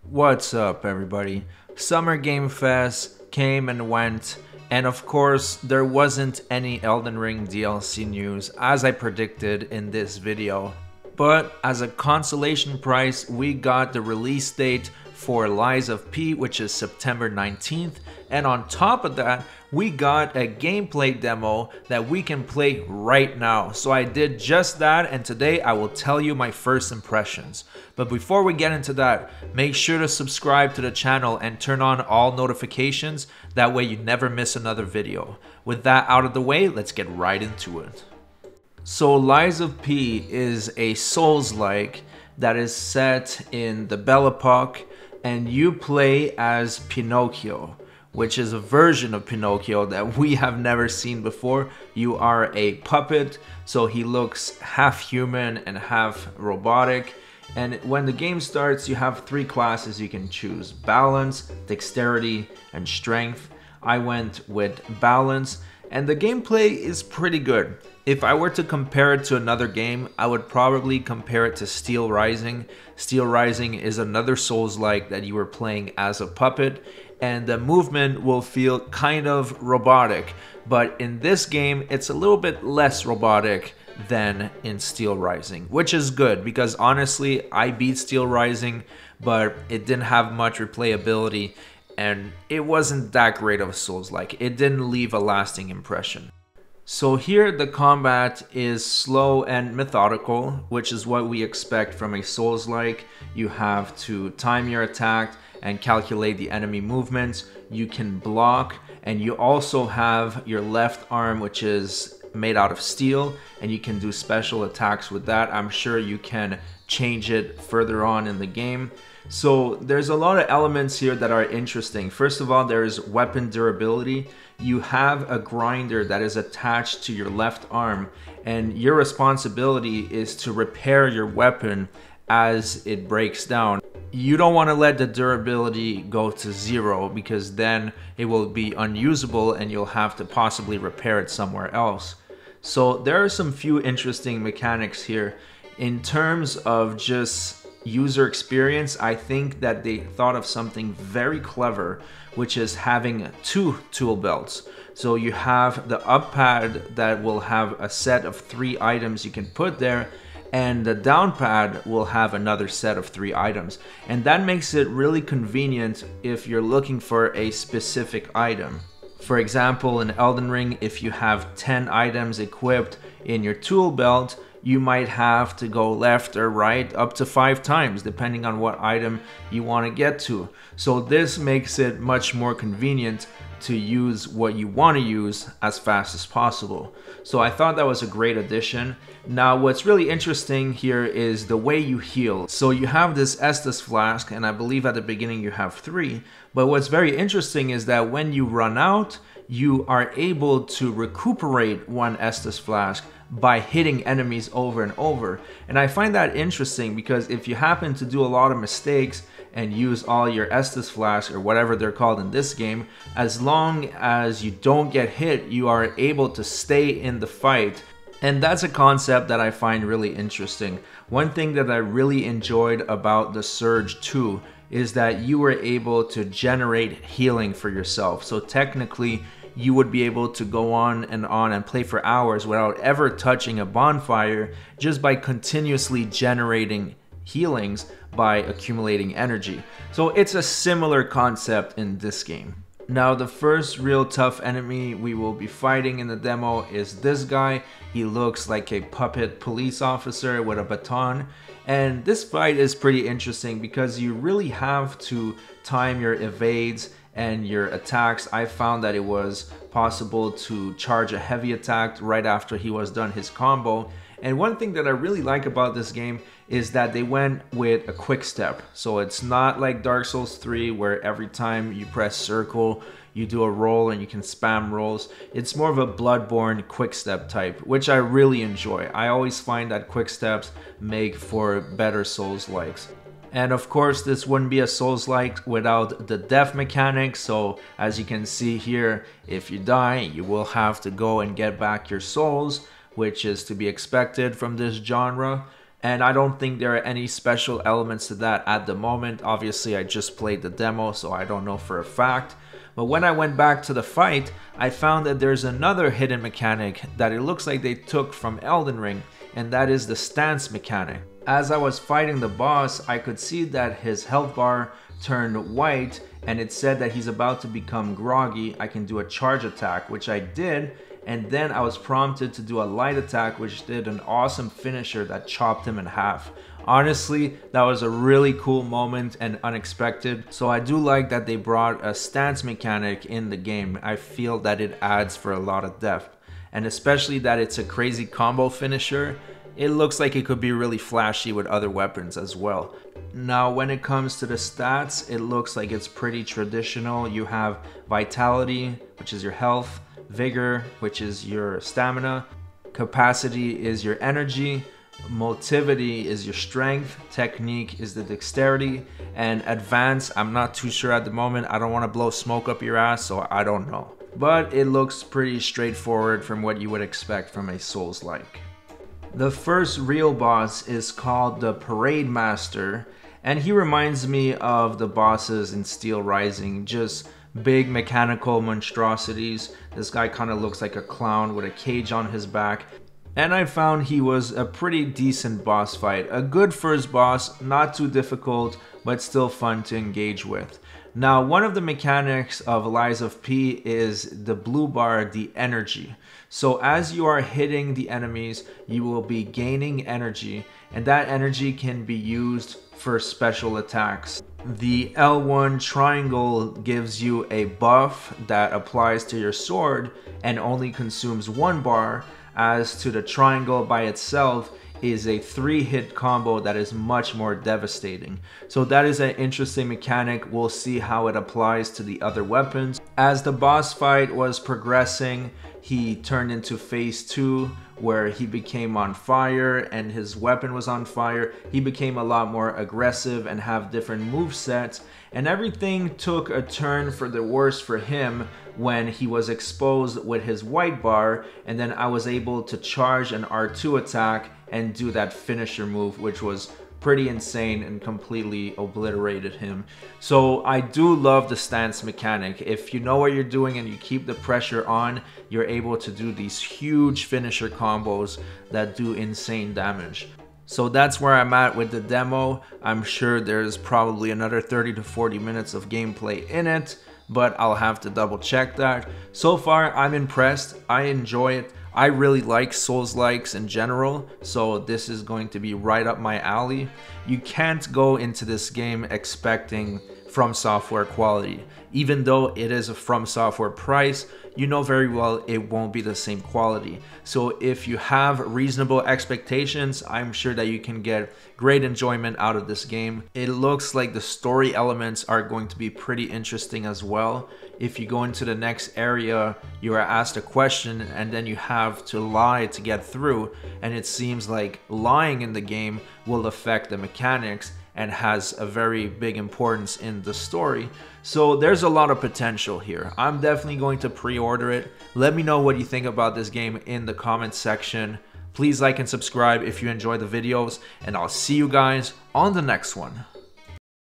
What's up, everybody? Summer Game Fest came and went, and of course, there wasn't any Elden Ring DLC news as I predicted in this video. But as a consolation prize, we got the release date for Lies of P, which is September 19th, and on top of that, we got a gameplay demo that we can play right now. So I did just that, and today I will tell you my first impressions. But before we get into that, make sure to subscribe to the channel and turn on all notifications, that way you never miss another video. With that out of the way, let's get right into it. So Lies of P is a Souls-like that is set in the Belle Epoque, and you play as Pinocchio, which is a version of Pinocchio that we have never seen before. You are a puppet, so he looks half human and half robotic. And when the game starts, you have three classes you can choose: balance, dexterity, and strength. I went with balance, and the gameplay is pretty good. If I were to compare it to another game, I would probably compare it to Steel Rising. Steel Rising is another Souls-like that you were playing as a puppet, and the movement will feel kind of robotic. But in this game, it's a little bit less robotic than in Steel Rising, which is good because honestly, I beat Steel Rising, but it didn't have much replayability, and it wasn't that great of a Souls-like. It didn't leave a lasting impression. So here the combat is slow and methodical, which is what we expect from a Souls-like. You have to time your attack and calculate the enemy movements. You can block, and you also have your left arm, which is made out of steel, and you can do special attacks with that. I'm sure you can change it further on in the game. So there's a lot of elements here that are interesting. First of all, there's weapon durability. You have a grinder that is attached to your left arm, and your responsibility is to repair your weapon as it breaks down. You don't want to let the durability go to zero, because then it will be unusable and you'll have to possibly repair it somewhere else. So there are some few interesting mechanics here. In terms of just user experience, I think that they thought of something very clever, which is having two tool belts. So you have the up pad that will have a set of 3 items you can put there, and the down pad will have another set of 3 items. And that makes it really convenient if you're looking for a specific item. For example, in Elden Ring, if you have 10 items equipped in your tool belt, you might have to go left or right up to 5 times, depending on what item you want to get to. So this makes it much more convenient to use what you want to use as fast as possible. So I thought that was a great addition. Now what's really interesting here is the way you heal. So you have this Estus flask, and I believe at the beginning you have 3. But what's very interesting is that when you run out, you are able to recuperate 1 Estus flask by hitting enemies over and over. And I find that interesting because if you happen to do a lot of mistakes and use all your Estus flasks, or whatever they're called in this game, as long as you don't get hit, you are able to stay in the fight. And that's a concept that I find really interesting. One thing that I really enjoyed about the Surge 2 is that you were able to generate healing for yourself. So technically, you would be able to go on and play for hours without ever touching a bonfire, just by continuously generating healings by accumulating energy. So it's a similar concept in this game. Now the first real tough enemy we will be fighting in the demo is this guy. He looks like a puppet police officer with a baton. And this fight is pretty interesting because you really have to time your evades and your attacks. I found that it was possible to charge a heavy attack right after he was done his combo. And one thing that I really like about this game is that they went with a quick step. So it's not like Dark Souls 3 where every time you press circle, you do a roll and you can spam rolls. It's more of a Bloodborne quick step type, which I really enjoy. I always find that quick steps make for better Souls-likes. And of course, this wouldn't be a Souls-like without the death mechanic. So as you can see here, if you die, you will have to go and get back your souls, which is to be expected from this genre. And I don't think there are any special elements to that at the moment. Obviously, I just played the demo, so I don't know for a fact. But when I went back to the fight, I found that there's another hidden mechanic that it looks like they took from Elden Ring, and that is the stance mechanic. As I was fighting the boss, I could see that his health bar turned white, and it said that he's about to become groggy. I can do a charge attack, which I did, and then I was prompted to do a light attack, which did an awesome finisher that chopped him in half. Honestly, that was a really cool moment and unexpected. So I do like that they brought a stance mechanic in the game. I feel that it adds for a lot of depth, and especially that it's a crazy combo finisher. It looks like it could be really flashy with other weapons as well. Now, when it comes to the stats, it looks like it's pretty traditional. You have vitality, which is your health, vigor, which is your stamina, capacity is your energy, motivity is your strength, technique is the dexterity, and advance, I'm not too sure at the moment. I don't want to blow smoke up your ass, so I don't know. But it looks pretty straightforward from what you would expect from a Souls-like. The first real boss is called the Parade Master, and he reminds me of the bosses in Steel Rising, just big mechanical monstrosities. This guy kind of looks like a clown with a cage on his back. And I found he was a pretty decent boss fight. A good first boss, not too difficult, but still fun to engage with. Now, one of the mechanics of Lies of P is the blue bar, the energy. So as you are hitting the enemies, you will be gaining energy, and that energy can be used for special attacks. The L1 triangle gives you a buff that applies to your sword and only consumes 1 bar, as to the triangle by itself is a 3-hit combo that is much more devastating. So that is an interesting mechanic. We'll see how it applies to the other weapons. As the boss fight was progressing, he turned into phase 2, where he became on fire and his weapon was on fire. He became a lot more aggressive and have different movesets, and everything took a turn for the worse for him when he was exposed with his white bar, and then I was able to charge an R2 attack and do that finisher move, which was pretty insane and completely obliterated him. So I do love the stance mechanic. If you know what you're doing and you keep the pressure on, you're able to do these huge finisher combos that do insane damage. So that's where I'm at with the demo. I'm sure there's probably another 30 to 40 minutes of gameplay in it, but I'll have to double check that. So far, I'm impressed. I enjoy it. I really like Souls-likes in general, so this is going to be right up my alley. You can't go into this game expecting From Software quality. Even though it is a From Software price, you know very well it won't be the same quality. So if you have reasonable expectations, I'm sure that you can get great enjoyment out of this game. It looks like the story elements are going to be pretty interesting as well. If you go into the next area, you are asked a question and then you have to lie to get through, and it seems like lying in the game will affect the mechanics and has a very big importance in the story. So there's a lot of potential here. I'm definitely going to pre-order it. Let me know what you think about this game in the comments section. Please like and subscribe if you enjoy the videos, and I'll see you guys on the next one.